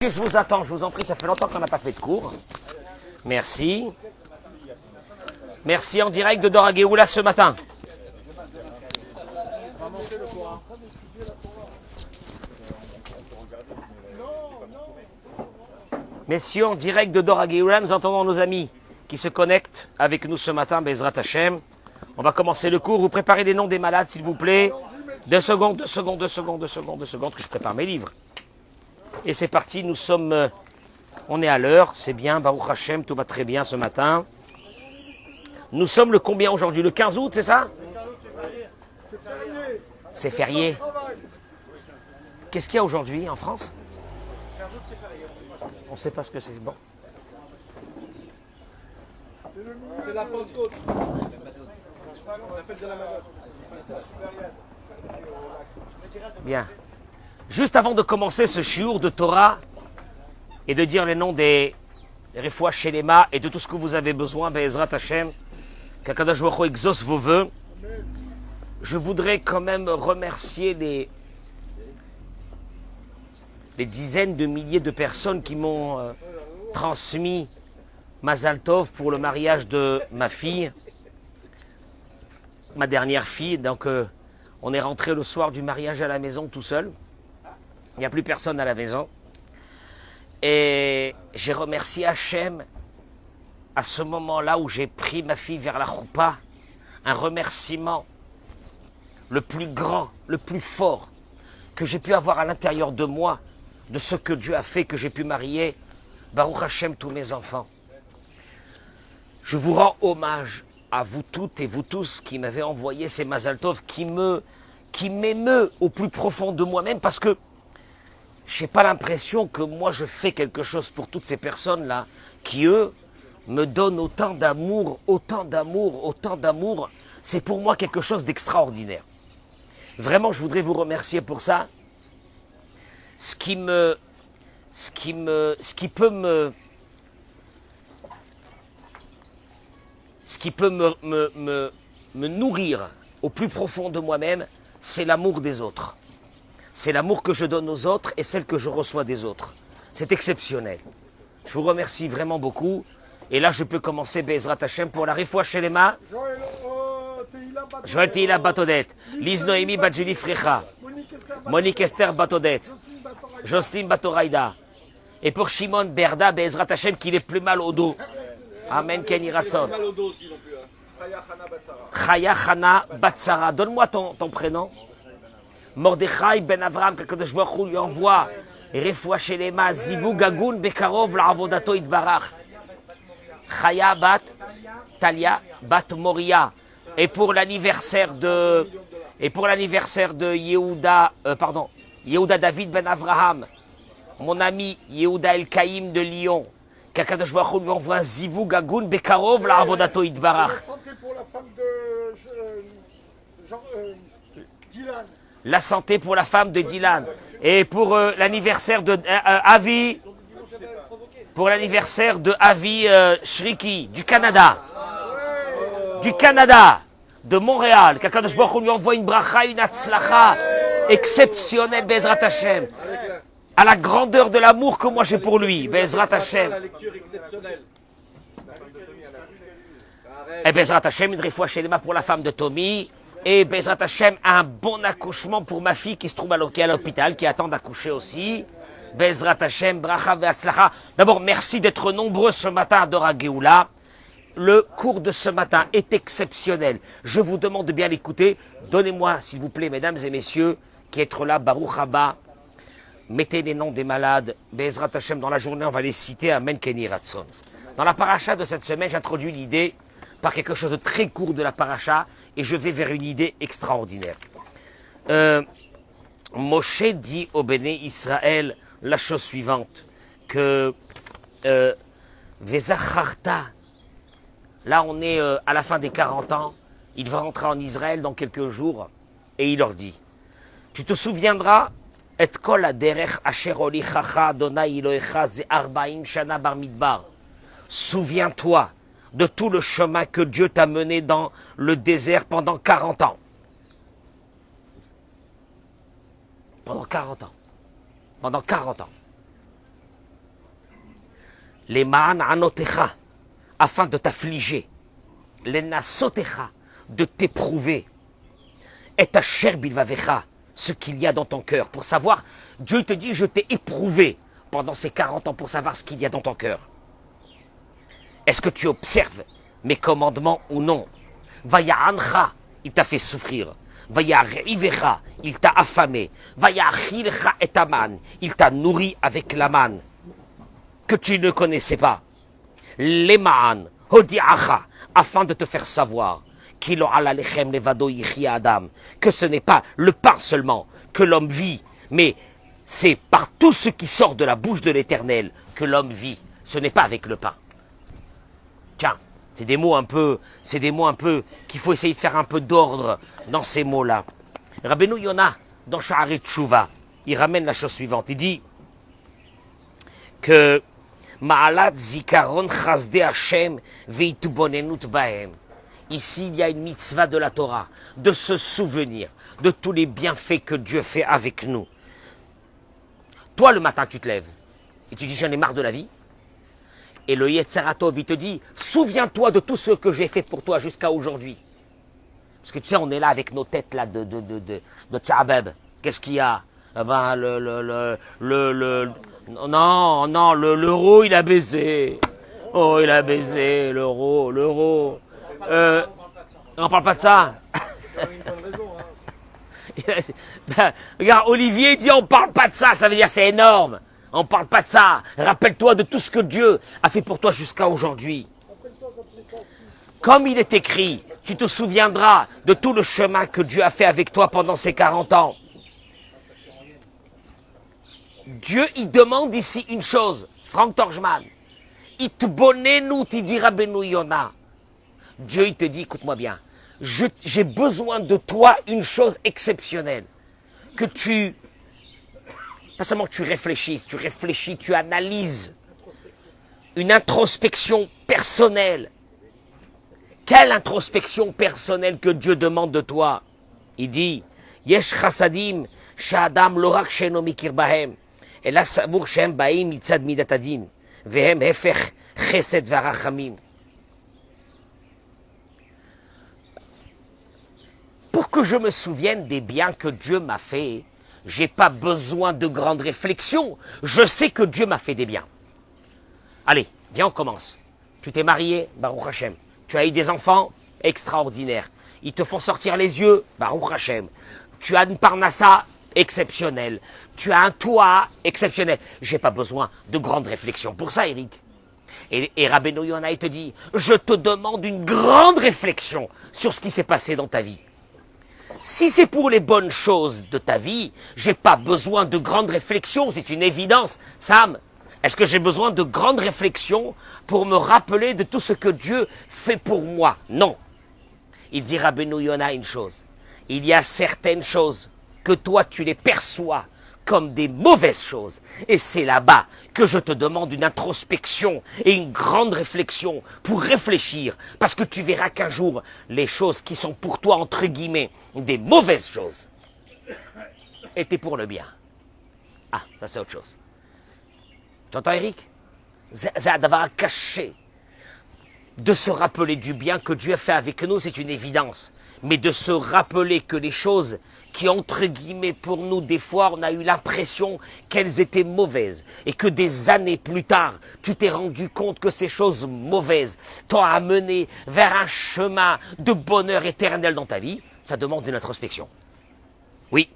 Je vous attends, je vous en prie, ça fait longtemps qu'on n'a pas fait de cours. Merci. Merci en direct de Dora Géoula ce matin. Messieurs, en direct de Dora Géoula, nous entendons nos amis qui se connectent avec nous ce matin, Bezrat Hashem. On va commencer le cours. Vous préparez les noms des malades, s'il vous plaît. 2 secondes, que je prépare mes livres. Et c'est parti, nous sommes... on est à l'heure, c'est bien, Baruch Hashem, tout va très bien ce matin. Nous sommes le combien aujourd'hui? Le 15 août, c'est ça? C'est férié. Qu'est-ce qu'il y a aujourd'hui en France? On ne sait pas ce que c'est. Bon. C'est la Pentecôte. La fête de la Madotte. Bien. Juste avant de commencer ce shiur de Torah et de dire les noms des Refoua Shelema et de tout ce que vous avez besoin, Be'ezrat Hashem, qu'Akadosh Baruch Hu exauce vos vœux, je voudrais quand même remercier les dizaines de milliers de personnes qui m'ont transmis Mazal Tov pour le mariage de ma fille, ma dernière fille. Donc on est rentré le soir du mariage à la maison tout seul. Il n'y a plus personne à la maison. Et j'ai remercié Hachem à ce moment-là où j'ai pris ma fille vers la choupa. Un remerciement le plus grand, le plus fort que j'ai pu avoir à l'intérieur de moi, de ce que Dieu a fait, que j'ai pu marier Baruch Hashem tous mes enfants. Je vous rends hommage à vous toutes et vous tous qui m'avez envoyé ces Mazal Tov qui m'émeut au plus profond de moi-même, parce que je n'ai pas l'impression que moi je fais quelque chose pour toutes ces personnes-là qui, eux, me donnent autant d'amour, autant d'amour, autant d'amour. C'est pour moi quelque chose d'extraordinaire. Vraiment, je voudrais vous remercier pour ça. Ce qui peut me nourrir au plus profond de moi-même, c'est l'amour des autres. C'est l'amour que je donne aux autres et celle que je reçois des autres. C'est exceptionnel. Je vous remercie vraiment beaucoup. Et là, je peux commencer Be'ezrat Hashem pour la Refoua Shelema. Joël Tehila Batodet, Liz Noémie Badjuli Frecha, Monique Esther Batodet, Jocelyne Batoraïda. Et pour Shimon Berda Be'ezrat Hashem qui est plus mal au dos. Amen Ken Yiratson. Chaya Chana Batsara. Donne-moi ton prénom. Mordechai Ben Avram, qu'Akadosh Baruch Hu lui envoie Refoua Shelema, Zivu Gagun Bekarov La'avodato Itbarach. Chaya Bat Talia Bat Moria. Et pour l'anniversaire de Yehuda, Yehuda David Ben Avraham, mon ami Yehuda El Kaïm de Lyon, qu'Akadosh Baruch Hu lui envoie Zivu Gagun Bekarov La'avodato Itbarach. La santé pour la femme de Dylan. Et pour l'anniversaire de Avi, pour l'anniversaire de Avi Shriki du Canada. Du Canada, de Montréal, qu'Akadosh Baruch Hu lui envoie une bracha, une atzlacha exceptionnelle, Be'ezrat Hashem, à la grandeur de l'amour que moi j'ai pour lui, Be'ezrat Hashem. Et Be'ezrat Hashem, une Refoua Shelema pour la femme de Tommy. Et Be'ezrat Hashem, un bon accouchement pour ma fille qui se trouve à l'hôpital, qui attend d'accoucher aussi. Be'ezrat Hashem, bracha ve'atzlacha. D'abord, merci d'être nombreux ce matin à Dora Géoula. Le cours de ce matin est exceptionnel. Je vous demande de bien l'écouter. Donnez-moi, s'il vous plaît, mesdames et messieurs, qui êtes là, Baruch Haba. Mettez les noms des malades. Be'ezrat Hashem, dans la journée, on va les citer. Amen Ken Yiratson. Dans la paracha de cette semaine, j'introduis l'idée par quelque chose de très court de la paracha, et je vais vers une idée extraordinaire. Moshe dit au Béné Israël la chose suivante, que Vezacharta, là on est à la fin des 40 ans, il va rentrer en Israël dans quelques jours, et il leur dit, tu te souviendras, et kol aderech asher holichacha Adonai Elohecha ze 40 shana bar midbar, souviens-toi de tout le chemin que Dieu t'a mené dans le désert pendant 40 ans. Pendant 40 ans. Pendant 40 ans. les ma'an anotecha, afin de t'affliger, les nasotecha, de t'éprouver, et ta chair bilvavecha, ce qu'il y a dans ton cœur, pour savoir, Dieu te dit, je t'ai éprouvé pendant ces 40 ans pour savoir ce qu'il y a dans ton cœur. Est-ce que tu observes mes commandements ou non? Vaya ancha, il t'a fait souffrir. Vaya rivecha, il t'a affamé. Vaya achilcha et aman, il t'a nourri avec la manne que tu ne connaissais pas. Lemaan, hodiacha, afin de te faire savoir qu'il aura lechem levado yichia adam, que ce n'est pas le pain seulement que l'homme vit, mais c'est par tout ce qui sort de la bouche de l'Éternel que l'homme vit. Ce n'est pas avec le pain. Tiens, c'est des mots un peu qu'il faut essayer de faire un peu d'ordre dans ces mots-là. Rabbeinu Yona, dans Sha'arei Tshuva, il ramène la chose suivante. Il dit que Ma'alat zikaron chasdei Hashem veitubonenut bahem. Ici, il y a une mitzvah de la Torah, de se souvenir de tous les bienfaits que Dieu fait avec nous. Toi, le matin, tu te lèves et tu dis, j'en ai marre de la vie. Et le Yetzer Tov, il te dit, souviens-toi de tout ce que j'ai fait pour toi jusqu'à aujourd'hui. Parce que tu sais, on est là avec nos têtes là de Tchabeb. Qu'est-ce qu'il y a? Eh ben, non, l'euro, il a baisé. Oh, il a baisé, l'euro. On parle pas de ça. Regarde, Olivier dit on parle pas de ça, ça veut dire c'est énorme. On parle pas de ça. Rappelle-toi de tout ce que Dieu a fait pour toi jusqu'à aujourd'hui. Comme il est écrit, tu te souviendras de tout le chemin que Dieu a fait avec toi pendant ces 40 ans. Dieu, il demande ici une chose, Frank Torjman. Itbonenu ti Rabbeinu Yona. Dieu, il te dit, écoute-moi bien, j'ai besoin de toi une chose exceptionnelle. Que tu, pas seulement que tu réfléchisses, tu analyses. Une introspection personnelle. Quelle introspection personnelle que Dieu demande de toi? Il dit, Yesh chasadim, sha'adam lorak sheno mikir bahem, ela savur shem baim mitzad midatadin, vehem hefech chesed varachamim. Pour que je me souvienne des biens que Dieu m'a fait, j'ai pas besoin de grandes réflexions. Je sais que Dieu m'a fait des biens. Allez, viens, on commence. Tu t'es marié, Baruch Hashem. Tu as eu des enfants extraordinaires. Ils te font sortir les yeux, Baruch Hashem. Tu as une parnassa exceptionnelle. Tu as un toit exceptionnel. J'ai pas besoin de grandes réflexions. Pour ça, Eric. Et Rabbeinu Yona, il te dit, je te demande une grande réflexion sur ce qui s'est passé dans ta vie. Si c'est pour les bonnes choses de ta vie, j'ai pas besoin de grandes réflexions, c'est une évidence. Sam, est-ce que j'ai besoin de grandes réflexions pour me rappeler de tout ce que Dieu fait pour moi? Non. Il dit Rabbeinu Yona une chose. Il y a certaines choses que toi tu les perçois comme des mauvaises choses. Et c'est là-bas que je te demande une introspection et une grande réflexion pour réfléchir. Parce que tu verras qu'un jour, les choses qui sont pour toi, entre guillemets, des mauvaises choses, étaient pour le bien. Ah, ça c'est autre chose. Tu entends, Eric? C'est un davar caché. De se rappeler du bien que Dieu a fait avec nous, c'est une évidence. Mais de se rappeler que les choses qui, entre guillemets, pour nous, des fois, on a eu l'impression qu'elles étaient mauvaises. Et que des années plus tard, tu t'es rendu compte que ces choses mauvaises t'ont amené vers un chemin de bonheur éternel dans ta vie, ça demande une introspection. Oui.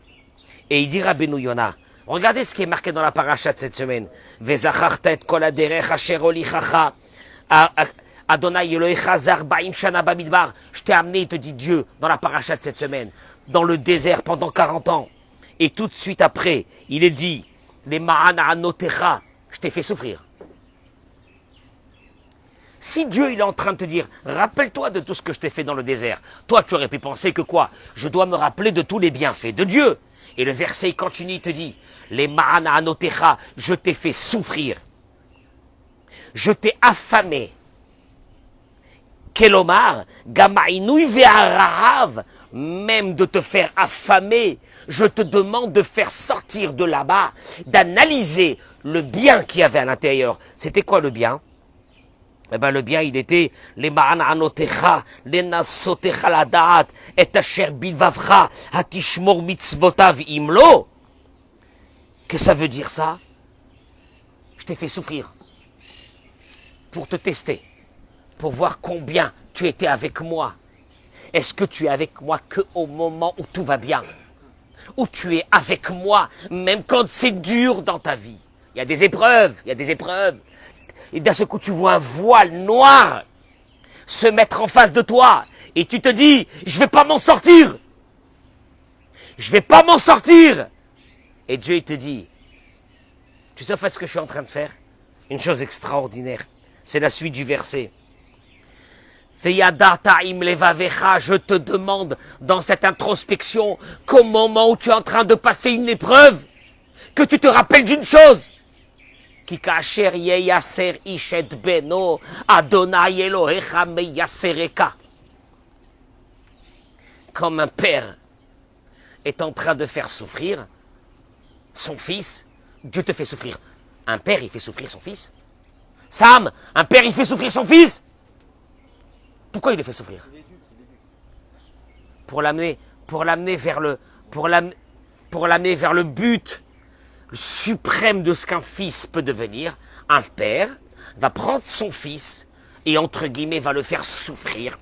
Et il dit Rabbeinu Yona, regardez ce qui est marqué dans la paracha de cette semaine. Vezacharta et kol haderech asher holichacha Adonai Elohecha zarbaim shana bamidbar. Je t'ai amené, il te dit Dieu, dans la paracha de cette semaine, dans le désert pendant 40 ans. Et tout de suite après, il est dit, les ma'ana anotecha, je t'ai fait souffrir. Si Dieu il est en train de te dire, rappelle-toi de tout ce que je t'ai fait dans le désert, toi tu aurais pu penser que quoi? Je dois me rappeler de tous les bienfaits de Dieu. Et le verset il continue, il te dit, les ma'ana anotecha, je t'ai fait souffrir. Je t'ai affamé. Kelomar, Gamainui ve'arahav, même de te faire affamer, je te demande de faire sortir de là-bas, d'analyser le bien qu'il y avait à l'intérieur. C'était quoi le bien? Eh ben le bien, il était les ma'ananotecha, les nasotecha la da'at, et asher bilvavcha, hatishmor mitzvotav imlo. Que ça veut dire ça? Je t'ai fait souffrir pour te tester, pour voir combien tu étais avec moi. Est-ce que tu es avec moi que au moment où tout va bien? Ou tu es avec moi même quand c'est dur dans ta vie? Il y a des épreuves, il y a des épreuves. Et d'un seul coup, tu vois un voile noir se mettre en face de toi. Et tu te dis, je vais pas m'en sortir. Je vais pas m'en sortir. Et Dieu, il te dit, tu sais en fait ce que je suis en train de faire? Une chose extraordinaire. C'est la suite du verset. Je te demande dans cette introspection qu'au moment où tu es en train de passer une épreuve, que tu te rappelles d'une chose. Comme un père est en train de faire souffrir son fils, Dieu te fait souffrir. Un père, il fait souffrir son fils. Sam, un père, il fait souffrir son fils. Pourquoi il le fait souffrir? Pour l'amener vers le but suprême de ce qu'un fils peut devenir. Un père va prendre son fils et entre guillemets va le faire souffrir.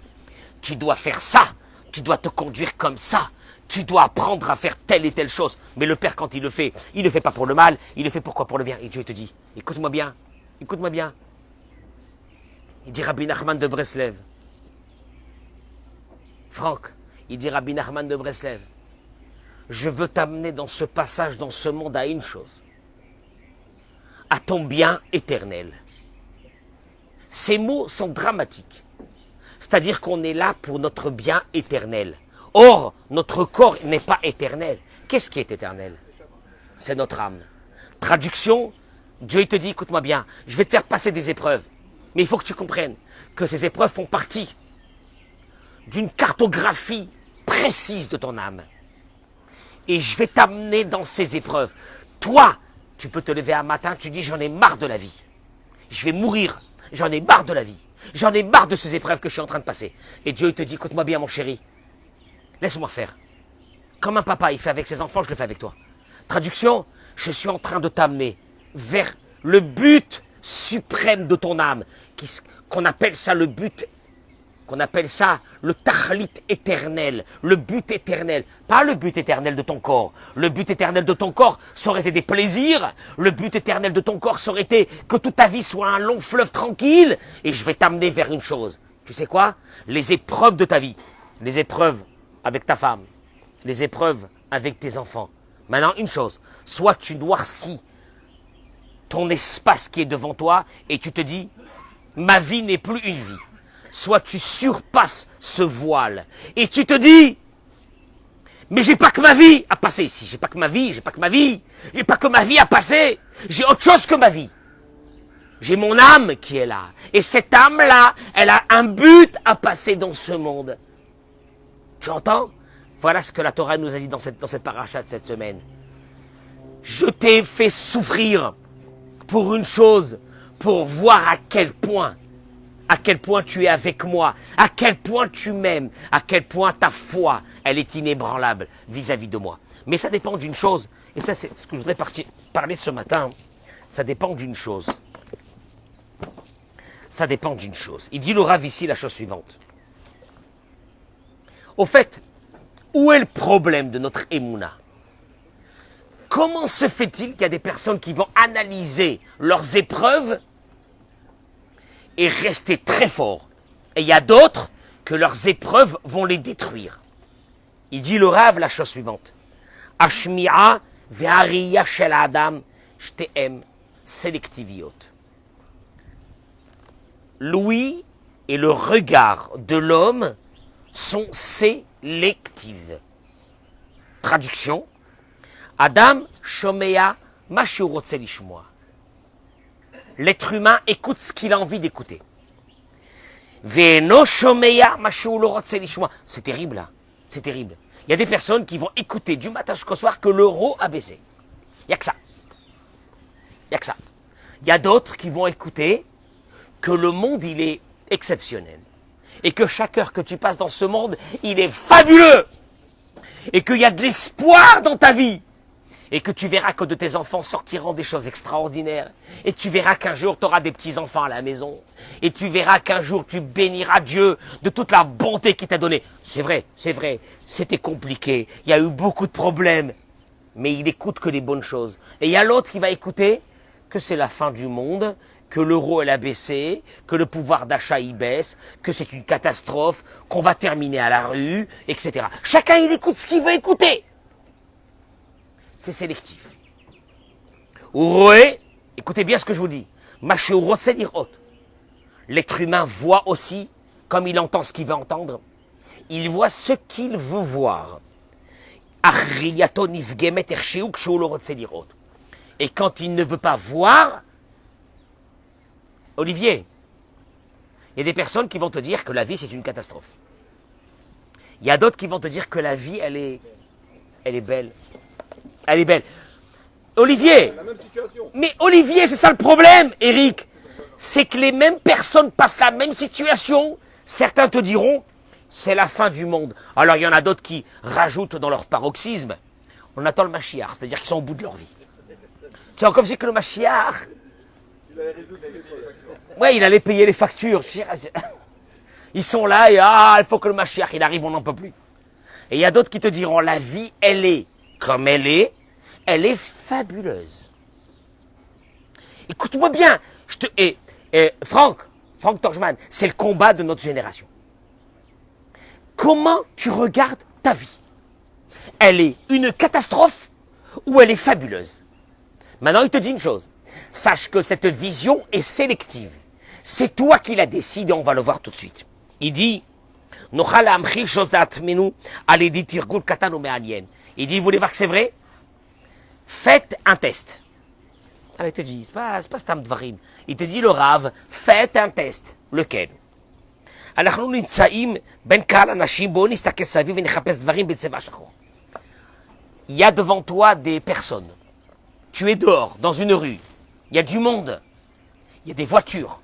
Tu dois faire ça, tu dois te conduire comme ça, tu dois apprendre à faire telle et telle chose. Mais le père, quand il le fait pas pour le mal, il le fait pourquoi? Pour le bien. Et Dieu te dit, écoute-moi bien, écoute-moi bien. Il dit Rabbi Nachman de Breslev. Franck, il dit Rabbi Nachman de Breslev, je veux t'amener dans ce passage, dans ce monde, à une chose, à ton bien éternel. Ces mots sont dramatiques. C'est-à-dire qu'on est là pour notre bien éternel. Or, notre corps n'est pas éternel. Qu'est-ce qui est éternel? C'est notre âme. Traduction, Dieu il te dit, écoute-moi bien, je vais te faire passer des épreuves. Mais il faut que tu comprennes que ces épreuves font partie d'une cartographie précise de ton âme. Et je vais t'amener dans ces épreuves. Toi, tu peux te lever un matin, tu dis j'en ai marre de la vie. Je vais mourir, j'en ai marre de la vie. J'en ai marre de ces épreuves que je suis en train de passer. Et Dieu il te dit, écoute-moi bien mon chéri, laisse-moi faire. Comme un papa il fait avec ses enfants, je le fais avec toi. Traduction, je suis en train de t'amener vers le but suprême de ton âme, qu'on appelle ça le but, qu'on appelle ça le tahlit éternel, le but éternel. Pas le but éternel de ton corps. Le but éternel de ton corps, ça aurait été des plaisirs. Le but éternel de ton corps, ça aurait été que toute ta vie soit un long fleuve tranquille. Et je vais t'amener vers une chose. Tu sais quoi? Les épreuves de ta vie. Les épreuves avec ta femme. Les épreuves avec tes enfants. Maintenant, une chose. Soit tu noircis ton espace qui est devant toi et tu te dis, ma vie n'est plus une vie. Soit tu surpasses ce voile et tu te dis, mais j'ai pas que ma vie à passer ici, j'ai pas que ma vie à passer, j'ai autre chose que ma vie. J'ai mon âme qui est là. Et cette âme-là, elle a un but à passer dans ce monde. Tu entends? Voilà ce que la Torah nous a dit dans cette paracha de cette semaine. Je t'ai fait souffrir pour une chose, pour voir à quel point tu es avec moi, à quel point tu m'aimes, à quel point ta foi, elle est inébranlable vis-à-vis de moi. Mais ça dépend d'une chose, et ça c'est ce que je voudrais parler ce matin, ça dépend d'une chose. Ça dépend d'une chose. Il dit le Rav ici la chose suivante. Au fait, où est le problème de notre émouna? Comment se fait-il qu'il y a des personnes qui vont analyser leurs épreuves et rester très forts? Et il y a d'autres que leurs épreuves vont les détruire. Il dit le Rav la chose suivante. Ashmi'a ve'ariya shel adam shte'em selektiviot. L'ouïe et le regard de l'homme sont sélectifs. Traduction. Adam shomea ma shu rotze lishmoa. L'être humain écoute ce qu'il a envie d'écouter. Ve'eno shomea ma shu lo rotze lishmoa. C'est terrible là. C'est terrible. Il y a des personnes qui vont écouter du matin jusqu'au soir que l'euro a baissé. Il n'y a que ça. Il n'y a que ça. Il y a d'autres qui vont écouter que le monde, il est exceptionnel. Et que chaque heure que tu passes dans ce monde, il est fabuleux. Et qu'il y a de l'espoir dans ta vie. Et que tu verras que de tes enfants sortiront des choses extraordinaires. Et tu verras qu'un jour, tu auras des petits-enfants à la maison. Et tu verras qu'un jour, tu béniras Dieu de toute la bonté qu'il t'a donnée. C'est vrai, c'était compliqué. Il y a eu beaucoup de problèmes. Mais il écoute que les bonnes choses. Et il y a l'autre qui va écouter que c'est la fin du monde, que l'euro elle a baissé, que le pouvoir d'achat il baisse, que c'est une catastrophe, qu'on va terminer à la rue, etc. Chacun il écoute ce qu'il veut écouter. C'est sélectif. Ouroué, écoutez bien ce que je vous dis. L'être humain voit aussi, comme il entend ce qu'il veut entendre, il voit ce qu'il veut voir. Et quand il ne veut pas voir, Olivier, il y a des personnes qui vont te dire que la vie c'est une catastrophe. Il y a d'autres qui vont te dire que la vie elle est belle. Elle est belle. Olivier, La même situation. mais Olivier, c'est ça le problème, Eric. C'est que les mêmes personnes passent la même situation. Certains te diront, c'est la fin du monde. Alors il y en a d'autres qui rajoutent dans leur paroxysme, on attend le Mashiach, c'est-à-dire qu'ils sont au bout de leur vie. Tu vois, comme c'est que le Mashiach, Il allait résoudre les factures. ouais, il allait payer les factures. Ils sont là et il faut que le Mashiach, il arrive, on n'en peut plus. Et il y a d'autres qui te diront, la vie, elle est comme elle est fabuleuse. Écoute-moi bien, Franck Torjman, c'est le combat de notre génération. Comment tu regardes ta vie? Elle est une catastrophe ou elle est fabuleuse? Maintenant, il te dit une chose. Sache que cette vision est sélective. C'est toi qui la décides et on va le voir tout de suite. Il dit, il dit, vous voulez voir que c'est vrai? Faites un test. Alors il te dit, c'est pas Stam Dvarim. Il te dit, le Rav, faites un test. Lequel? Il y a devant toi des personnes. Tu es dehors, dans une rue. Il y a du monde. Il y a des voitures.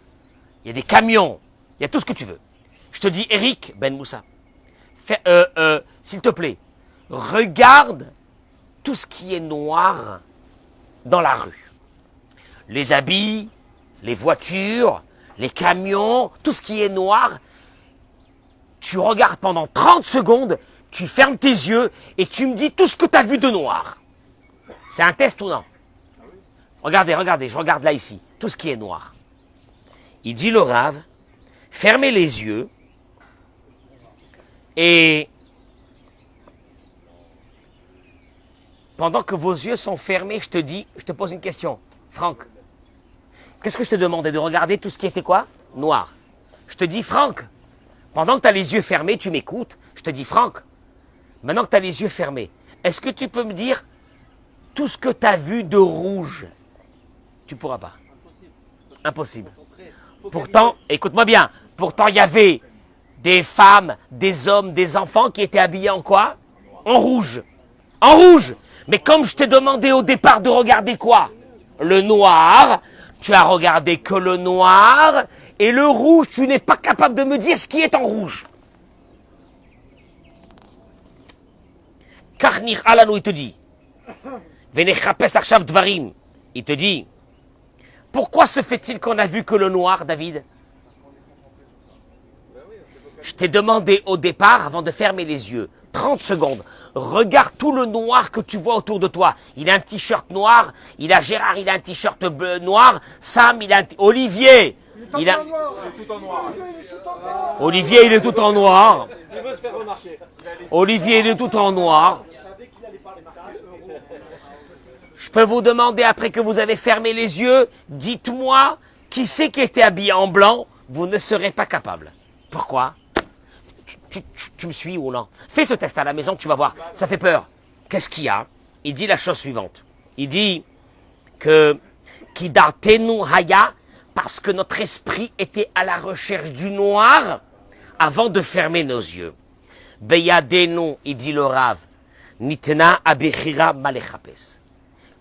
Il y a des camions. Il y a tout ce que tu veux. Je te dis, Eric Ben Moussa, s'il te plaît, regarde tout ce qui est noir dans la rue. Les habits, les voitures, les camions, tout ce qui est noir. Tu regardes pendant 30 secondes, tu fermes tes yeux et tu me dis tout ce que tu as vu de noir. C'est un test ou non? Regardez, je regarde là ici, tout ce qui est noir. Il dit le Rav, fermez les yeux et pendant que vos yeux sont fermés, je te pose une question. Franck, qu'est-ce que je te demandais? De regarder tout ce qui était quoi? Noir. Je te dis, Franck, pendant que tu as les yeux fermés, tu m'écoutes. Je te dis, Franck, maintenant que tu as les yeux fermés, est-ce que tu peux me dire tout ce que tu as vu de rouge? Tu pourras pas. Impossible. Pourtant, écoute-moi bien, pourtant il y avait des femmes, des hommes, des enfants qui étaient habillés en quoi? En rouge. En rouge. Mais comme je t'ai demandé au départ de regarder quoi? Le noir. Tu as regardé que le noir. Et le rouge, tu n'es pas capable de me dire ce qui est en rouge. Karnir Alanou, il te dit. Venechapes Arshav Dvarim. Il te dit. Pourquoi se fait-il qu'on a vu que le noir, David? Je t'ai demandé au départ, avant de fermer les yeux, 30 secondes, regarde tout le noir que tu vois autour de toi. Il a un t-shirt noir, Gérard, il a un t-shirt bleu noir, Sam, il a Olivier, il a... Tout en noir. Olivier, il est tout en noir. Il veut se faire remarquer. Olivier, il est tout en noir. Je peux vous demander, après que vous avez fermé les yeux, dites-moi qui c'est qui était habillé en blanc, vous ne serez pas capable. Pourquoi? Tu me suis ou non? Fais ce test à la maison, tu vas voir, ça fait peur. Qu'est-ce qu'il y a? Il dit la chose suivante. Il dit que Kidartenu Haya, parce que notre esprit était à la recherche du noir avant de fermer nos yeux. Beyadenu, il dit le Rav, Nitna abechira malechapes.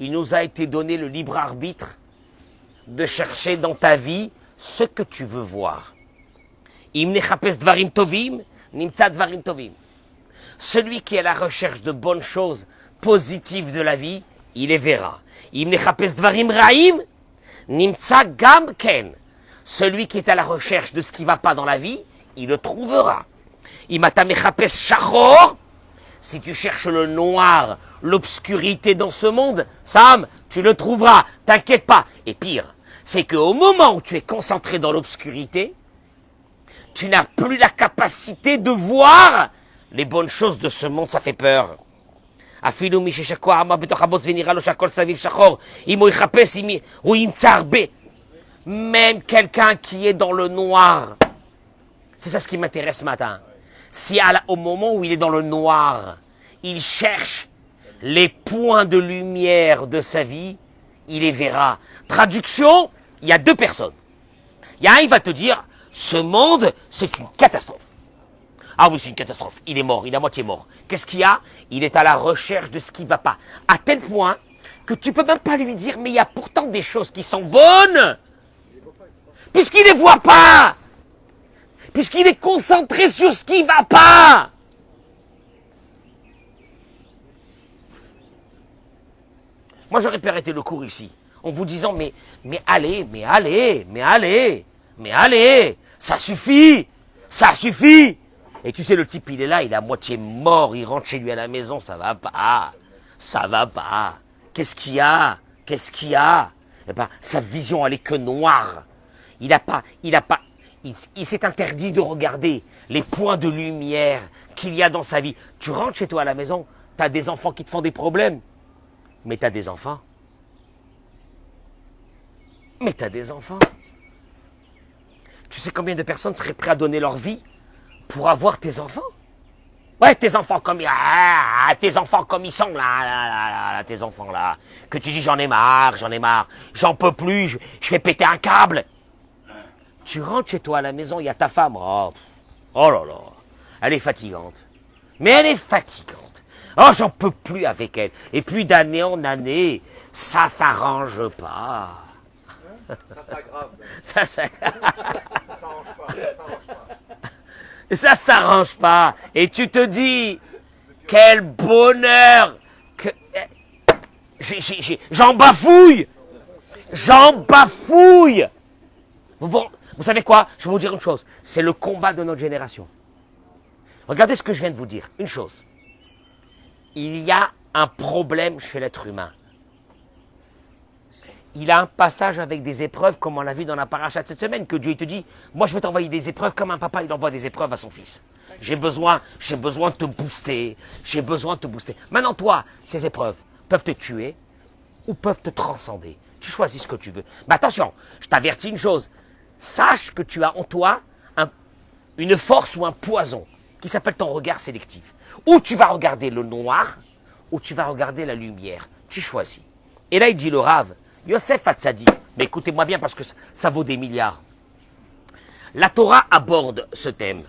Il nous a été donné le libre arbitre de chercher dans ta vie ce que tu veux voir. Im nechapes dvarim tovim, nimtza dvarim tovim. Celui qui est à la recherche de bonnes choses positives de la vie, il les verra. Im nechapes dvarim raim, nimtza gam ken. Celui qui est à la recherche de ce qui ne va pas dans la vie, il le trouvera. Im ata mechapes shachor, si tu cherches le noir, l'obscurité dans ce monde, Sam, tu le trouveras, t'inquiète pas. Et pire, c'est qu'au moment où tu es concentré dans l'obscurité, tu n'as plus la capacité de voir les bonnes choses de ce monde, ça fait peur. Même quelqu'un qui est dans le noir, c'est ça ce qui m'intéresse ce matin. Si au moment où il est dans le noir, il cherche les points de lumière de sa vie, il les verra. Traduction, il y a deux personnes. Il y a un, il va te dire, ce monde, c'est une catastrophe. Ah oui, c'est une catastrophe. Il est mort, il est à moitié mort. Qu'est-ce qu'il y a? Il est à la recherche de ce qui ne va pas. À tel point que tu ne peux même pas lui dire, mais il y a pourtant des choses qui sont bonnes, puisqu'il ne les voit pas. Puisqu'il est concentré sur ce qui ne va pas. Moi, j'aurais pu arrêter le cours ici, en vous disant, mais allez, ça suffit. Et tu sais, le type, il est là, il est à moitié mort, il rentre chez lui à la maison, ça va pas. Qu'est-ce qu'il y a? Eh ben, sa vision, elle est que noire. Il s'est interdit de regarder les points de lumière qu'il y a dans sa vie. Tu rentres chez toi à la maison, tu as des enfants qui te font des problèmes. Mais tu as des enfants. Tu sais combien de personnes seraient prêtes à donner leur vie pour avoir tes enfants? Ouais, tes enfants comme ils sont là, tes enfants là. Que tu dis j'en ai marre, j'en peux plus, je vais péter un câble. Tu rentres chez toi à la maison, il y a ta femme. Oh là là, elle est fatigante. Mais elle est fatigante. Oh, j'en peux plus avec elle. Et puis d'année en année, ça s'arrange pas. Ça s'aggrave. Ça s'arrange pas. Ça s'arrange pas. Et tu te dis, quel bonheur que j'en bafouille. Vous savez quoi? Je vais vous dire une chose. C'est le combat de notre génération. Regardez ce que je viens de vous dire. Une chose. Il y a un problème chez l'être humain. Il a un passage avec des épreuves, comme on l'a vu dans la paracha de cette semaine, que Dieu te dit, moi je vais t'envoyer des épreuves comme un papa, il envoie des épreuves à son fils. J'ai besoin de te booster. Maintenant, toi, ces épreuves peuvent te tuer ou peuvent te transcender. Tu choisis ce que tu veux. Mais attention, je t'avertis une chose. Sache que tu as en toi une force ou un poison qui s'appelle ton regard sélectif. Ou tu vas regarder le noir, ou tu vas regarder la lumière. Tu choisis. Et là, il dit le Rav, Yosef Hatzadik, mais écoutez-moi bien parce que ça vaut des milliards. La Torah aborde ce thème.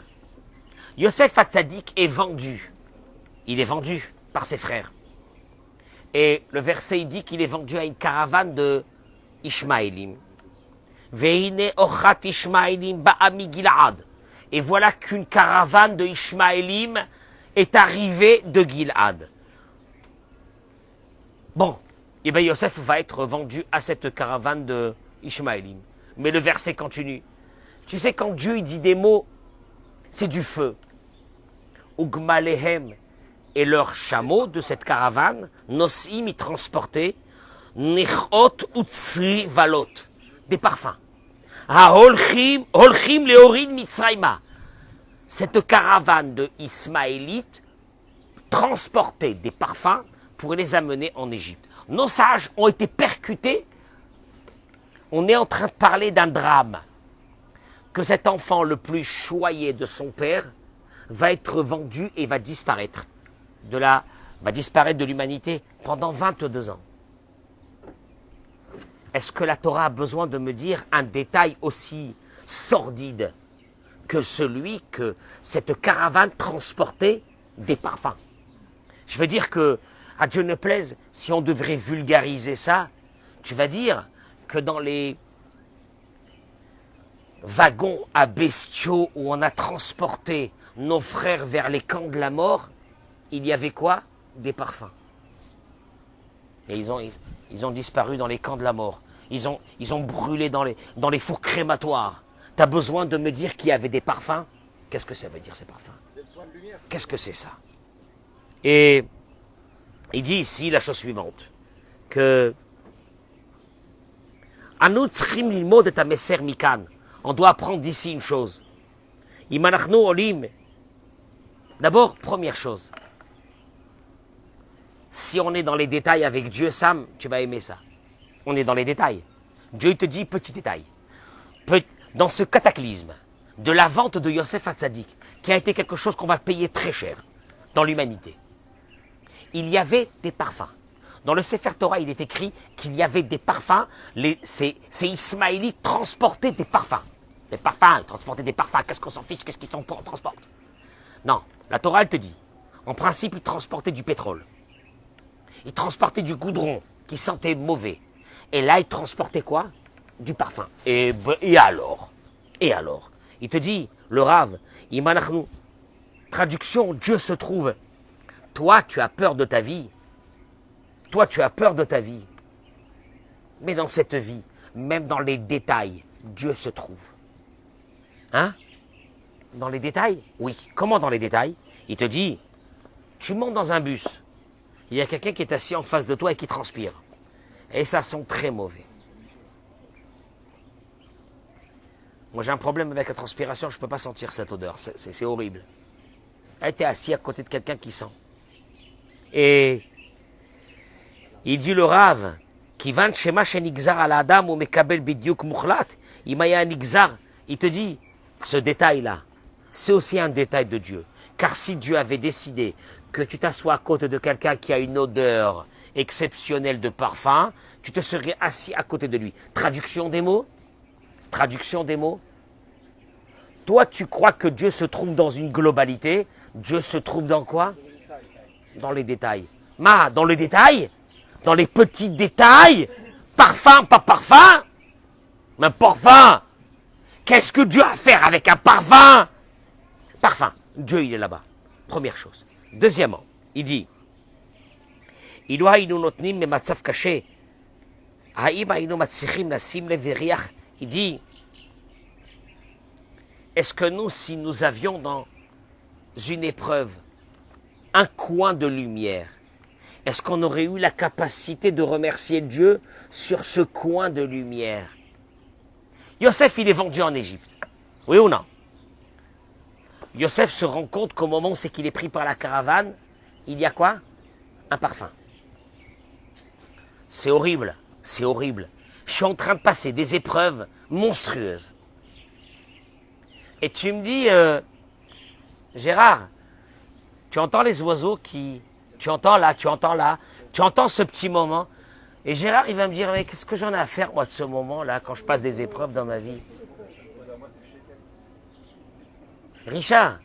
Yosef Hatzadik est vendu. Il est vendu par ses frères. Et le verset, il dit qu'il est vendu à une caravane de Ishmaélim. Veine ochat Ishmaélim ba'ami Gil'ad. Et voilà qu'une caravane de Ishmaélim est arrivée de Gil'ad. Bon, et bien Yosef va être vendu à cette caravane de Ishmaélim. Mais le verset continue. Tu sais, quand Dieu il dit des mots, c'est du feu. Ugmalehem et leurs chameaux de cette caravane, Nosim y transportaient, Nechot utsri valot, des parfums. Holchim leorid mitzrayma. Cette caravane de Ismaélites transportait des parfums pour les amener en Égypte. Nos sages ont été percutés. On est en train de parler d'un drame. Que cet enfant le plus choyé de son père va être vendu et va disparaître de l'humanité pendant 22 ans. Est-ce que la Torah a besoin de me dire un détail aussi sordide que celui que cette caravane transportait des parfums. Je veux dire que, à Dieu ne plaise, si on devrait vulgariser ça, tu vas dire que dans les wagons à bestiaux où on a transporté nos frères vers les camps de la mort, il y avait quoi? Des parfums. Et ils ont disparu dans les camps de la mort. Ils ont brûlé dans les fours crématoires. Tu as besoin de me dire qu'il y avait des parfums? Qu'est-ce que ça veut dire ces parfums? Qu'est-ce que c'est ça? Et il dit ici la chose suivante, que on doit apprendre d'ici une chose. D'abord, première chose, si on est dans les détails avec Dieu, Sam, tu vas aimer ça. On est dans les détails. Dieu te dit, petit détail. Dans ce cataclysme de la vente de Yosef Hatzadik, qui a été quelque chose qu'on va payer très cher dans l'humanité, il y avait des parfums. Dans le Sefer Torah, il est écrit qu'il y avait des parfums. Ces Ismaélites transportaient des parfums. Des parfums, ils transportaient des parfums. Qu'est-ce qu'on s'en fiche? Qu'est-ce qu'ils transportent? Non, la Torah, elle te dit. En principe, ils transportaient du pétrole. Ils transportaient du goudron qui sentait mauvais. Et là, ils transportaient quoi? Du parfum. Et alors? Et alors? Il te dit, le Rav, Imanachnu, traduction, Dieu se trouve. Toi, tu as peur de ta vie. Toi, tu as peur de ta vie. Mais dans cette vie, même dans les détails, Dieu se trouve. Hein? Dans les détails? Oui. Comment dans les détails? Il te dit, tu montes dans un bus. Il y a quelqu'un qui est assis en face de toi et qui transpire. Et ça sent très mauvais. Moi, j'ai un problème avec la transpiration, je ne peux pas sentir cette odeur. C'est horrible. Elle était assis à côté de quelqu'un qui sent. Et il dit le Rav, qui vend shema shenigzar al adam ou mekabel bidyuk mukhlat, imaya nigzar. Il te dit, ce détail-là, c'est aussi un détail de Dieu. Car si Dieu avait décidé que tu t'assois à côté de quelqu'un qui a une odeur exceptionnelle de parfum, tu te serais assis à côté de lui. Traduction des mots? Traduction des mots. Toi, tu crois que Dieu se trouve dans une globalité. Dieu se trouve dans quoi? Dans les détails. Dans les détails? Dans les petits détails? Parfum, pas parfum? Mais parfum! Qu'est-ce que Dieu a à faire avec un parfum? Parfum. Dieu, il est là-bas. Première chose. Deuxièmement, il dit, il dit, est-ce que nous, si nous avions dans une épreuve un coin de lumière, est-ce qu'on aurait eu la capacité de remercier Dieu sur ce coin de lumière? Yosef, il est vendu en Égypte. Oui ou non? Yosef se rend compte qu'au moment où c'est qu'il est pris par la caravane, il y a quoi? Un parfum. C'est horrible, c'est horrible. Je suis en train de passer des épreuves monstrueuses. Et tu me dis, Gérard, tu entends les oiseaux qui... Tu entends là, tu entends là, tu entends ce petit moment. Et Gérard, il va me dire, mais qu'est-ce que j'en ai à faire, moi, de ce moment-là, quand je passe des épreuves dans ma vie? Richard,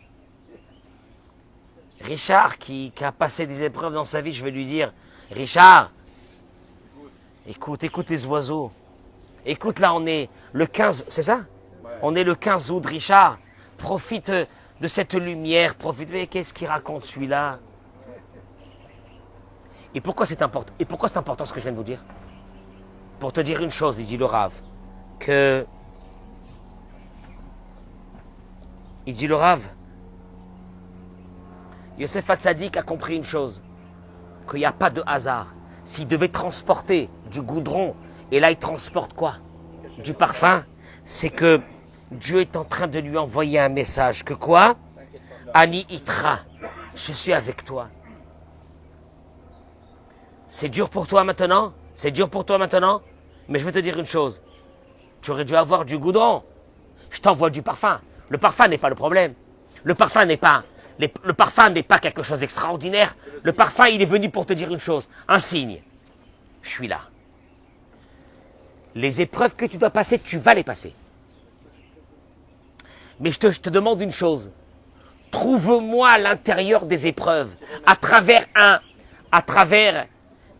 qui a passé des épreuves dans sa vie, je vais lui dire, Richard, écoute les oiseaux. Écoute, là, on est le 15, c'est ça? On est le 15 août, Richard. Profite de cette lumière, profite. Mais qu'est-ce qu'il raconte, celui-là? Et pourquoi c'est important? Et pourquoi c'est important ce que je viens de vous dire? Pour te dire une chose, il dit le Rav, que... Il dit le Rav, Yosef Hatzadik a compris une chose, qu'il n'y a pas de hasard. S'il devait transporter du goudron, et là il transporte quoi? Du parfum, c'est que Dieu est en train de lui envoyer un message. Que quoi? Ani itra, je suis avec toi. C'est dur pour toi maintenant? C'est dur pour toi maintenant? Mais je vais te dire une chose. Tu aurais dû avoir du goudron. Je t'envoie du parfum. Le parfum n'est pas le problème. Le parfum n'est pas quelque chose d'extraordinaire. Le parfum, il est venu pour te dire une chose. Un signe. Je suis là. Les épreuves que tu dois passer, tu vas les passer. Mais je te demande une chose. Trouve-moi à l'intérieur des épreuves, à travers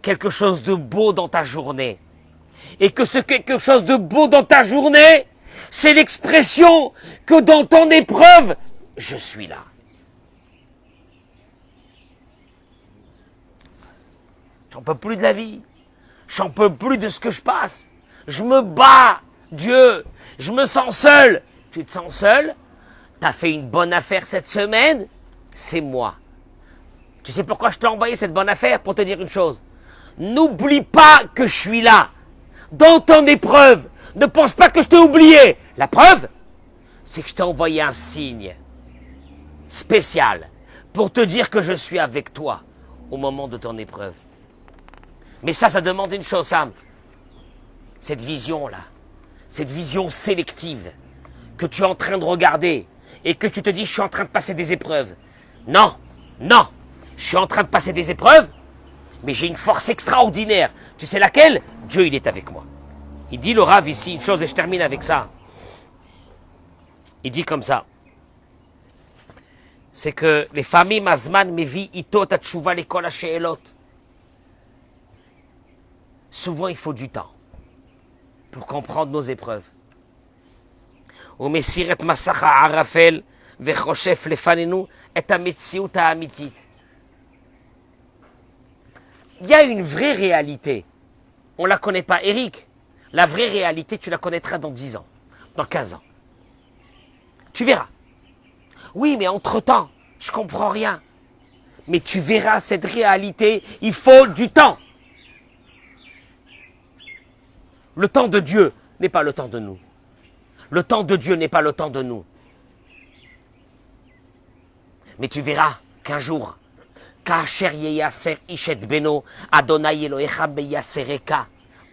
quelque chose de beau dans ta journée. Et que ce quelque chose de beau dans ta journée, c'est l'expression que dans ton épreuve, je suis là. J'en peux plus de la vie. J'en peux plus de ce que je passe. Je me bats, Dieu. Je me sens seul. Tu te sens seul? T'as fait une bonne affaire cette semaine? C'est moi. Tu sais pourquoi je t'ai envoyé cette bonne affaire? Pour te dire une chose. N'oublie pas que je suis là. Dans ton épreuve. Ne pense pas que je t'ai oublié. La preuve, c'est que je t'ai envoyé un signe spécial pour te dire que je suis avec toi au moment de ton épreuve. Mais ça demande une chose, Sam. Cette vision-là, cette vision sélective que tu es en train de regarder et que tu te dis, je suis en train de passer des épreuves. Non, non, je suis en train de passer des épreuves, mais j'ai une force extraordinaire. Tu sais laquelle? Dieu, il est avec moi. Il dit, le Rav, ici, une chose, et je termine avec ça. Il dit comme ça. C'est que les familles Mazman mevi ito tatshuva l'école she'elot. Souvent, il faut du temps pour comprendre nos épreuves. Il y a une vraie réalité. On ne la connaît pas. Eric, la vraie réalité, tu la connaîtras dans 10 ans, dans 15 ans. Tu verras. Oui, mais entre-temps, je ne comprends rien. Mais tu verras cette réalité, il faut du temps. Le temps de Dieu n'est pas le temps de nous. Le temps de Dieu n'est pas le temps de nous. Mais tu verras qu'un jour,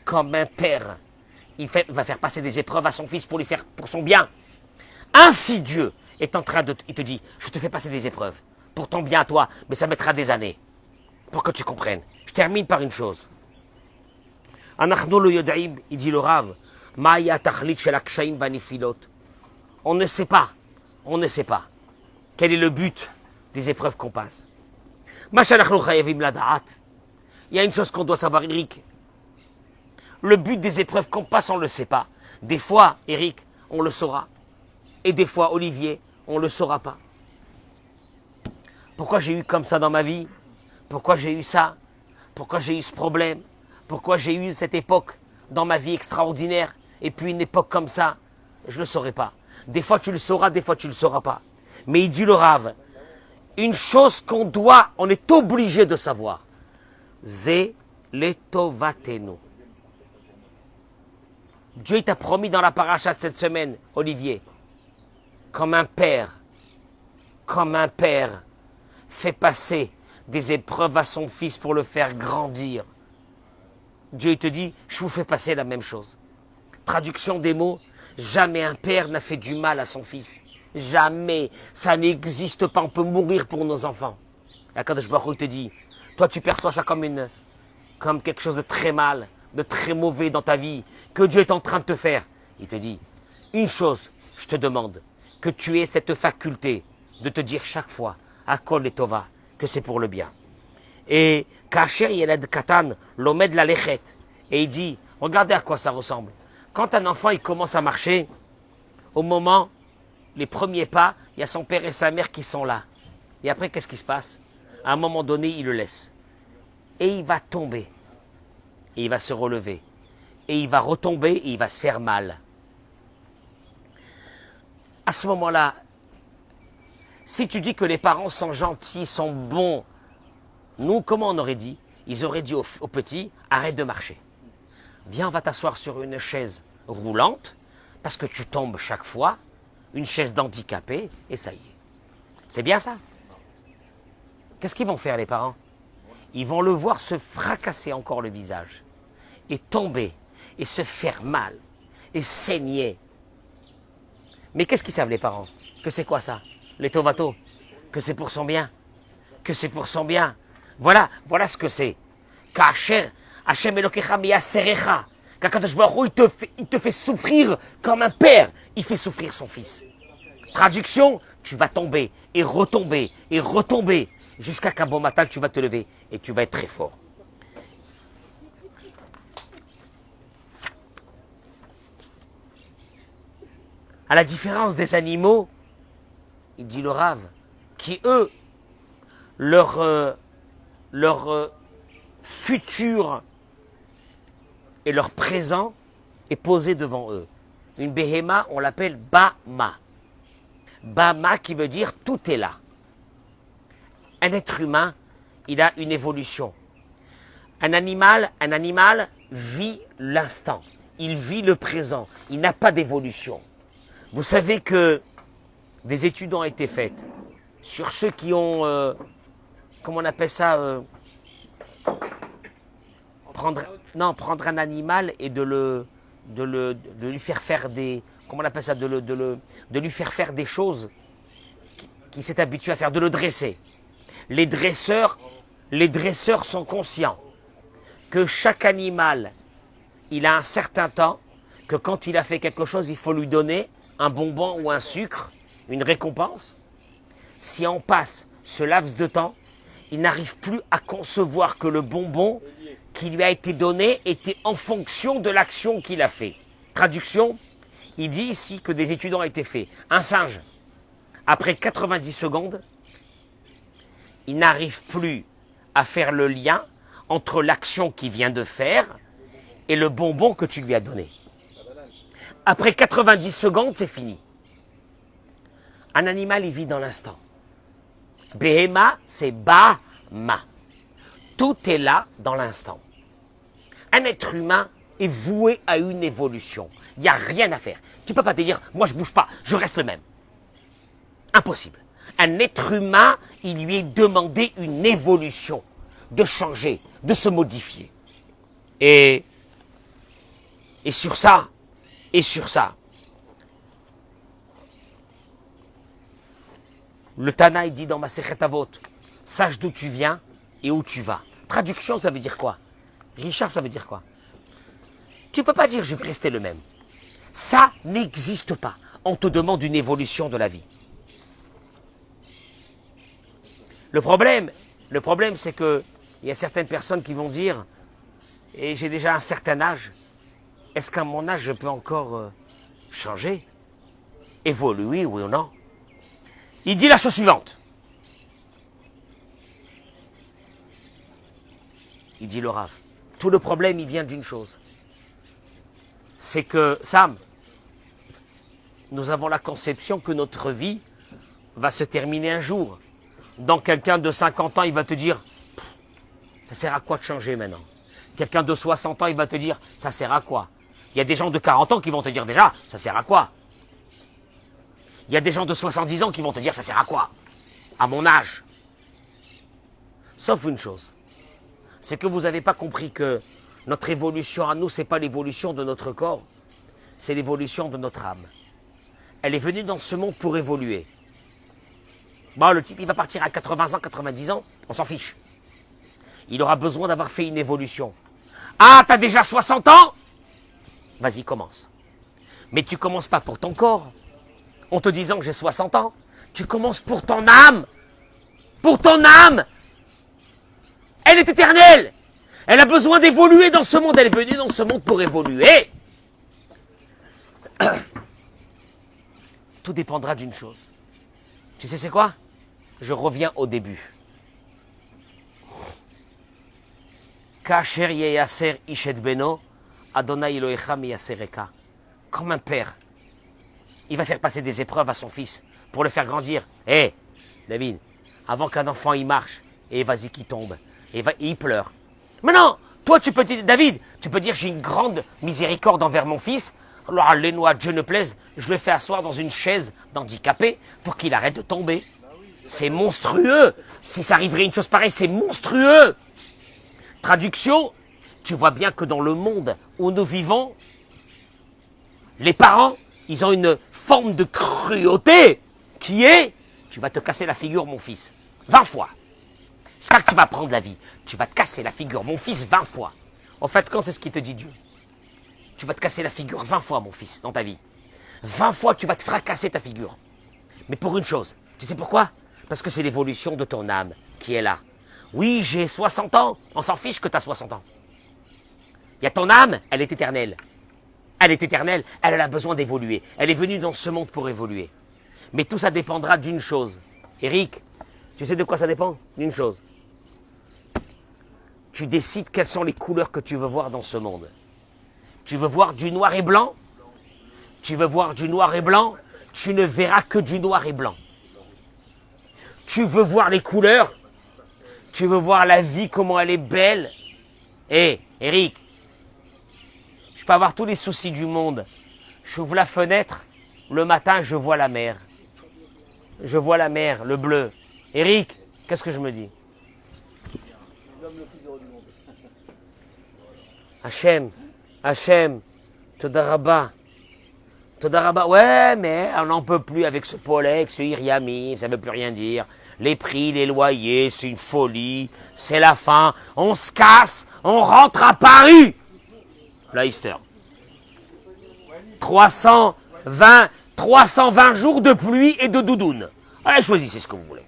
comme un père, il va faire passer des épreuves à son fils pour lui faire pour son bien. Ainsi Dieu est en train il te dit, je te fais passer des épreuves pour ton bien à toi, mais ça mettra des années pour que tu comprennes. Je termine par une chose. Il dit le Rav, on ne sait pas quel est le but des épreuves qu'on passe. Il y a une chose qu'on doit savoir, Eric. Le but des épreuves qu'on passe, on ne le sait pas. Des fois, Eric, on le saura. Et des fois, Olivier, on ne le saura pas. Pourquoi j'ai eu comme ça dans ma vie? Pourquoi j'ai eu ça? Pourquoi j'ai eu ce problème? Pourquoi j'ai eu cette époque dans ma vie extraordinaire et puis une époque comme ça? Je ne le saurai pas. Des fois tu le sauras, des fois tu ne le sauras pas. Mais il dit le Rav, une chose on est obligé de savoir. Ze letovatenu. Dieu il t'a promis dans la paracha de cette semaine, Olivier, comme un père, fait passer des épreuves à son fils pour le faire grandir. Dieu il te dit, je vous fais passer la même chose. Traduction des mots, jamais un père n'a fait du mal à son fils. Jamais. Ça n'existe pas. On peut mourir pour nos enfants. La Kadosh Baruch Hu te dit, toi tu perçois ça comme quelque chose de très mal, de très mauvais dans ta vie, que Dieu est en train de te faire. Il te dit, une chose, je te demande, que tu aies cette faculté de te dire chaque fois, à Kol et Tova, que c'est pour le bien. Et Kacher Yelad Katan, l'omed la lechet. Et il dit, regardez à quoi ça ressemble. Quand un enfant il commence à marcher, au moment, les premiers pas, il y a son père et sa mère qui sont là. Et après, qu'est-ce qui se passe? À un moment donné, il le laisse. Et il va tomber. Et il va se relever. Et il va retomber et il va se faire mal. À ce moment-là, si tu dis que les parents sont gentils, sont bons, nous, comment on aurait dit? Ils auraient dit au petit, arrête de marcher. Viens, on va t'asseoir sur une chaise roulante, parce que tu tombes chaque fois, une chaise d'handicapé, et ça y est. C'est bien ça? Qu'est-ce qu'ils vont faire les parents? Ils vont le voir se fracasser encore le visage, et tomber, et se faire mal, et saigner. Mais qu'est-ce qu'ils savent les parents? Que c'est quoi ça? Les tovatos? Que c'est pour son bien? Que c'est pour son bien? Voilà ce que c'est. Kacher, Hashem Elokecha miyaserecha. Qu'Akadosh Baruch Hu, il te fait souffrir comme un père. Il fait souffrir son fils. Traduction, tu vas tomber et retomber jusqu'à qu'un bon matin tu vas te lever et tu vas être très fort. À la différence des animaux, il dit le Rav, qui eux, leur futur et leur présent est posé devant eux. Une béhéma, on l'appelle Bama. Bama qui veut dire tout est là. Un être humain, il a une évolution. Un animal vit l'instant. Il vit le présent. Il n'a pas d'évolution. Vous savez que des études ont été faites sur ceux qui ont, comment on appelle ça, prendre un animal et de lui faire faire des, comment on appelle ça, de lui faire faire des choses qu'il s'est habitué à faire, de le dresser. Les dresseurs sont conscients que chaque animal, il a un certain temps, que quand il a fait quelque chose, il faut lui donner un bonbon ou un sucre, une récompense. Si on passe ce laps de temps, il n'arrive plus à concevoir que le bonbon qui lui a été donné était en fonction de l'action qu'il a fait. Traduction, il dit ici que des études ont été faites. Un singe, après 90 secondes, il n'arrive plus à faire le lien entre l'action qu'il vient de faire et le bonbon que tu lui as donné. Après 90 secondes, c'est fini. Un animal, il vit dans l'instant. Behema, c'est Ba-ma. Tout est là dans l'instant. Un être humain est voué à une évolution. Il n'y a rien à faire. Tu ne peux pas te dire, moi je ne bouge pas, je reste le même. Impossible. Un être humain, il lui est demandé une évolution, de changer, de se modifier. Et sur ça, le Tana, il dit dans Masechet Avot, sache d'où tu viens et où tu vas. Traduction, ça veut dire quoi? Richard, ça veut dire quoi? Tu ne peux pas dire je vais rester le même. Ça n'existe pas. On te demande une évolution de la vie. Le problème, c'est que il y a certaines personnes qui vont dire, et j'ai déjà un certain âge, est-ce qu'à mon âge je peux encore changer, évoluer, oui ou non? Il dit la chose suivante. Il dit le Rav. Tout le problème, il vient d'une chose. C'est que, Sam, nous avons la conception que notre vie va se terminer un jour. Donc quelqu'un de 50 ans, il va te dire, ça sert à quoi de changer maintenant? Quelqu'un de 60 ans, il va te dire, ça sert à quoi? Il y a des gens de 40 ans qui vont te dire déjà, ça sert à quoi? Il y a des gens de 70 ans qui vont te dire, ça sert à quoi? À mon âge. Sauf une chose, c'est que vous n'avez pas compris que notre évolution à nous, ce n'est pas l'évolution de notre corps, c'est l'évolution de notre âme. Elle est venue dans ce monde pour évoluer. Bon, le type, il va partir à 80 ans, 90 ans, on s'en fiche. Il aura besoin d'avoir fait une évolution. Ah, t'as déjà 60 ans? Vas-y, commence. Mais tu commences pas pour ton corps, en te disant que j'ai 60 ans. Tu commences pour ton âme. Pour ton âme. Elle est éternelle. Elle a besoin d'évoluer dans ce monde. Elle est venue dans ce monde pour évoluer. Tout dépendra d'une chose. Tu sais c'est quoi? Je reviens au début. Kasher yeyaser ishet beno, Adonai Elohecha miyasereka. Comme un père, il va faire passer des épreuves à son fils pour le faire grandir. Hé, David, avant qu'un enfant il marche, et vas-y qu'il tombe, et il pleure. Mais non, toi tu peux dire, David, tu peux dire j'ai une grande miséricorde envers mon fils. Alors, les noix, Dieu ne plaise, je le fais asseoir dans une chaise d'handicapé pour qu'il arrête de tomber. C'est monstrueux. Si ça arriverait une chose pareille, c'est monstrueux. Traduction, tu vois bien que dans le monde où nous vivons, les parents, ils ont une forme de cruauté qui est, tu vas te casser la figure, mon fils, 20 fois. Chaque tu vas prendre la vie, tu vas te casser la figure, mon fils, 20 fois. En fait, quand c'est ce qu'il te dit Dieu, tu vas te casser la figure 20 fois, mon fils, dans ta vie. 20 fois, tu vas te fracasser ta figure. Mais pour une chose, tu sais pourquoi? Parce que c'est l'évolution de ton âme qui est là. Oui, j'ai 60 ans, on s'en fiche que tu as 60 ans. Il y a ton âme, elle est éternelle. Elle est éternelle, elle a besoin d'évoluer. Elle est venue dans ce monde pour évoluer. Mais tout ça dépendra d'une chose. Eric, tu sais de quoi ça dépend? D'une chose. Tu décides quelles sont les couleurs que tu veux voir dans ce monde. Tu veux voir du noir et blanc? Tu veux voir du noir et blanc? Tu ne verras que du noir et blanc. Tu veux voir les couleurs? Tu veux voir la vie, comment elle est belle? Hé, Eric, je peux avoir tous les soucis du monde. J'ouvre la fenêtre, le matin, je vois la mer. Je vois la mer, le bleu. Eric, qu'est-ce que je me dis? Hachem, Todaraba. Todaraba, ouais, mais on n'en peut plus avec ce Polek, ce Iriami, ça ne veut plus rien dire. Les prix, les loyers, c'est une folie, c'est la fin, on se casse, on rentre à Paris. La Easter. 320 jours de pluie et de doudoune. Allez, choisissez ce que vous voulez.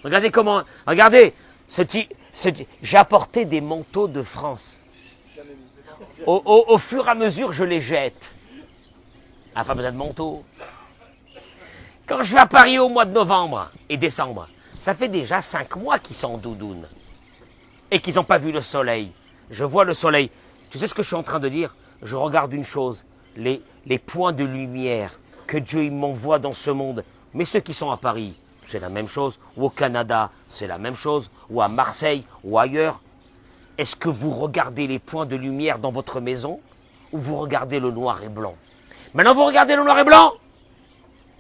Regardez comment, regardez, j'ai apporté des manteaux de France. Au fur et à mesure, je les jette. Ah, pas besoin de manteau. Quand je vais à Paris au mois de novembre et décembre, ça fait déjà 5 mois qu'ils sont en doudoune. Et qu'ils n'ont pas vu le soleil. Je vois le soleil. Tu sais ce que je suis en train de dire? Je regarde une chose, les points de lumière que Dieu m'envoie dans ce monde. Mais ceux qui sont à Paris, c'est la même chose. Ou au Canada, c'est la même chose. Ou à Marseille, ou ailleurs. Est-ce que vous regardez les points de lumière dans votre maison ou vous regardez le noir et blanc? Maintenant, vous regardez le noir et blanc,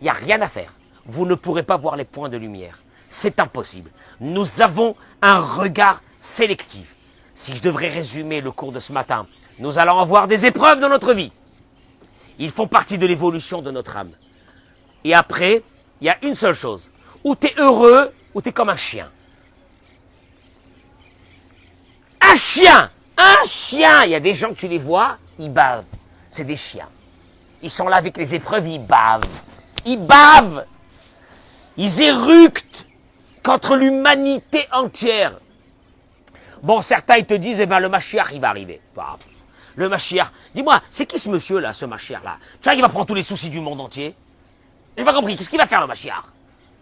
il n'y a rien à faire. Vous ne pourrez pas voir les points de lumière. C'est impossible. Nous avons un regard sélectif. Si je devrais résumer le cours de ce matin, nous allons avoir des épreuves dans notre vie. Ils font partie de l'évolution de notre âme. Et après, il y a une seule chose. Ou tu es heureux, ou tu es comme un chien. Un chien! Il y a des gens, tu les vois, ils bavent. C'est des chiens. Ils sont là avec les épreuves, ils bavent. Ils bavent. Ils éructent contre l'humanité entière. Bon, certains, ils te disent, eh ben, le Mashiach, il va arriver. Le Mashiach. Dis-moi, c'est qui ce monsieur-là, ce Mashiach-là? Tu vois qu'il va prendre tous les soucis du monde entier? J'ai pas compris. Qu'est-ce qu'il va faire, le Mashiach?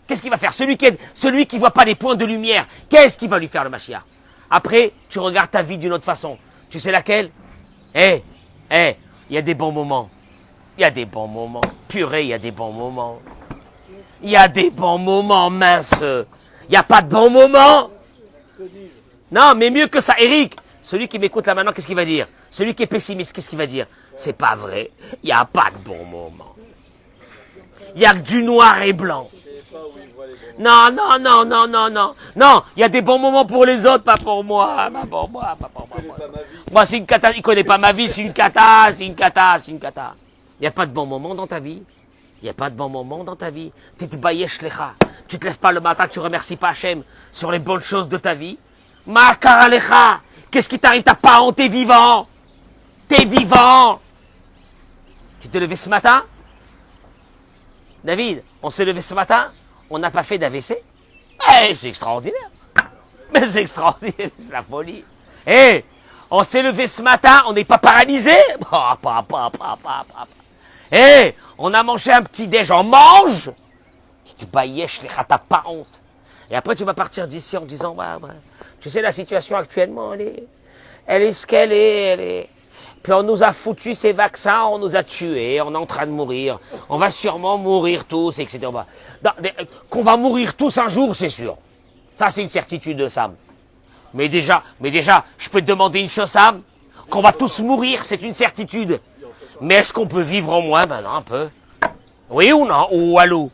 Qu'est-ce qu'il va faire? Celui qui voit pas les points de lumière, qu'est-ce qu'il va lui faire, le Mashiach? Après, tu regardes ta vie d'une autre façon. Tu sais laquelle? Il y a des bons moments. Il y a des bons moments. Purée, il y a des bons moments. Il y a des bons moments, mince. Il n'y a pas de bons moments. Non, mais mieux que ça, Eric. Celui qui m'écoute là maintenant, qu'est-ce qu'il va dire? Celui qui est pessimiste, qu'est-ce qu'il va dire? C'est pas vrai. Il n'y a pas de bons moments. Il n'y a que du noir et blanc. Non. Non, il y a des bons moments pour les autres, pas pour moi. Pas pour moi. Moi, c'est une cata. Il connaît pas ma vie, c'est une cata. Il n'y a pas de bons moments dans ta vie. Il n'y a pas de bons moments dans ta vie. Tu te bayesh lecha. Tu te lèves pas le matin, tu remercies pas Hachem sur les bonnes choses de ta vie. Ma'akara lecha. Qu'est-ce qui t'arrive? T'as pas honte, t'es vivant. T'es vivant. Tu t'es levé ce matin? David, on s'est levé ce matin? On n'a pas fait d'AVC? C'est extraordinaire. Mais c'est extraordinaire, c'est la folie. On s'est levé ce matin, on n'est pas paralysé? On a mangé un petit déj, on mange? Tu te bailleches, t'as pas honte. Et après, tu vas partir d'ici en disant, tu sais, la situation actuellement, elle est ce qu'elle est. Puis on nous a foutu ces vaccins, on nous a tués, on est en train de mourir. On va sûrement mourir tous, etc. Non, qu'on va mourir tous un jour, c'est sûr. Ça, c'est une certitude de Sam. Mais déjà, je peux te demander une chose, Sam. Qu'on va tous mourir, c'est une certitude. Mais est-ce qu'on peut vivre au moins maintenant un peu? Oui ou non? Ou allô?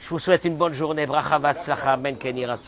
Je vous souhaite une bonne journée. Bracha vatzlacha, ben Kenny Ratz.